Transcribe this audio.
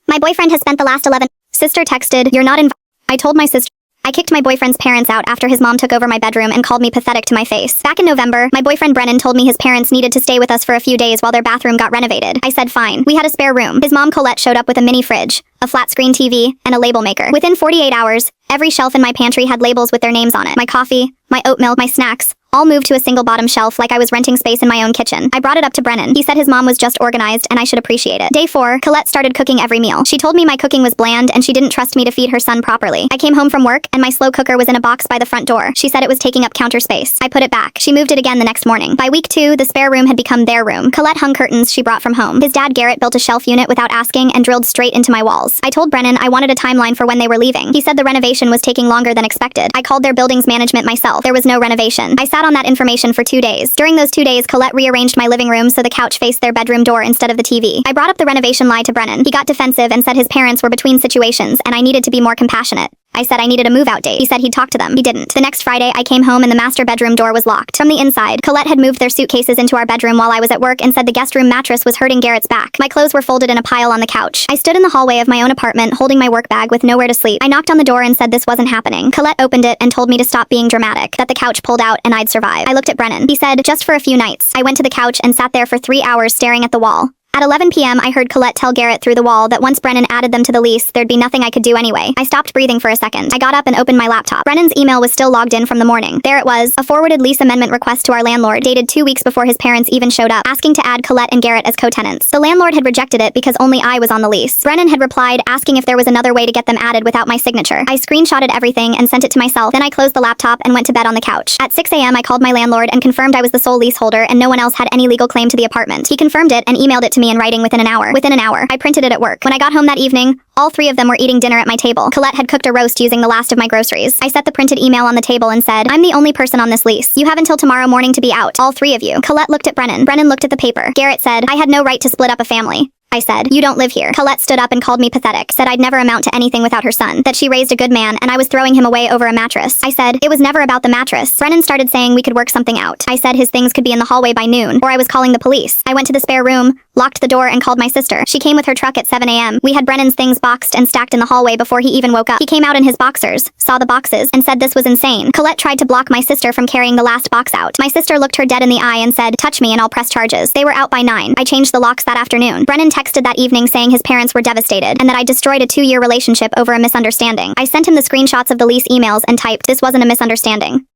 My boyfriend has spent the last 11. Sister texted, "You're not invited." I told my sister. I kicked my boyfriend's parents out after his mom took over my bedroom and called me pathetic to my face. Back in November, my boyfriend Brennan told me his parents needed to stay with us for a few days while their bathroom got renovated. I said fine. We had a spare room. His mom Colette showed up with a mini fridge, a flat screen TV, and a label maker. Within 48 hours, every shelf in my pantry had labels with their names on it. My coffee, my oat milk, my snacks, all moved to a single bottom shelf like I was renting space in my own kitchen. I brought it up to Brennan. He said his mom was just organized and I should appreciate it. Day 4, Colette started cooking every meal. She told me my cooking was bland and she didn't trust me to feed her son properly. I came home from work and my slow cooker was in a box by the front door. She said it was taking up counter space. I put it back. She moved it again the next morning. By week 2, the spare room had become their room. Colette hung curtains she brought from home. His dad Garrett built a shelf unit without asking and drilled straight into my walls. I told Brennan I wanted a timeline for when they were leaving. He said the renovation was taking longer than expected. I called their buildings management myself. There was no renovation. I sat on that information for 2 days. During those 2 days, Colette rearranged my living room so the couch faced their bedroom door instead of the TV. I brought up the renovation lie to Brennan. He got defensive and said his parents were between situations and I needed to be more compassionate. I said I needed a move-out date. He said he'd talk to them. He didn't. The next Friday, I came home and the master bedroom door was locked. From the inside, Colette had moved their suitcases into our bedroom while I was at work and said the guest room mattress was hurting Garrett's back. My clothes were folded in a pile on the couch. I stood in the hallway of my own apartment holding my work bag with nowhere to sleep. I knocked on the door and said this wasn't happening. Colette opened it and told me to stop being dramatic, that the couch pulled out and I'd survive. I looked at Brennan. He said, just for a few nights. I went to the couch and sat there for 3 hours staring at the wall. At 11 p.m., I heard Colette tell Garrett through the wall that once Brennan added them to the lease, there'd be nothing I could do anyway. I stopped breathing for a second. I got up and opened my laptop. Brennan's email was still logged in from the morning. There it was, a forwarded lease amendment request to our landlord, dated 2 weeks before his parents even showed up, asking to add Colette and Garrett as co-tenants. The landlord had rejected it because only I was on the lease. Brennan had replied, asking if there was another way to get them added without my signature. I screenshotted everything and sent it to myself. Then I closed the laptop and went to bed on the couch. At 6 a.m., I called my landlord and confirmed I was the sole leaseholder and no one else had any legal claim to the apartment. He confirmed it and emailed it to me in writing within an hour. Within an hour, I printed it at work. When I got home that evening, all 3 of them were eating dinner at my table. Colette had cooked a roast using the last of my groceries. I set the printed email on the table and said, I'm the only person on this lease. You have until tomorrow morning to be out, all 3 of you. Colette looked at Brennan. Brennan looked at the paper. Garrett said, I had no right to split up a family. I said, you don't live here. Colette stood up and called me pathetic, said I'd never amount to anything without her son, that she raised a good man and I was throwing him away over a mattress. I said, it was never about the mattress. Brennan started saying we could work something out. I said his things could be in the hallway by noon, or I was calling the police. I went to the spare room, locked the door and called my sister. She came with her truck at 7 a.m. We had Brennan's things boxed and stacked in the hallway before he even woke up. He came out in his boxers, saw the boxes, and said this was insane. Colette tried to block my sister from carrying the last box out. My sister looked her dead in the eye and said, touch me and I'll press charges. They were out by 9. I changed the locks that afternoon. Brennan texted that evening saying his parents were devastated and that I destroyed a 2-year relationship over a misunderstanding. I sent him the screenshots of the lease emails and typed, this wasn't a misunderstanding.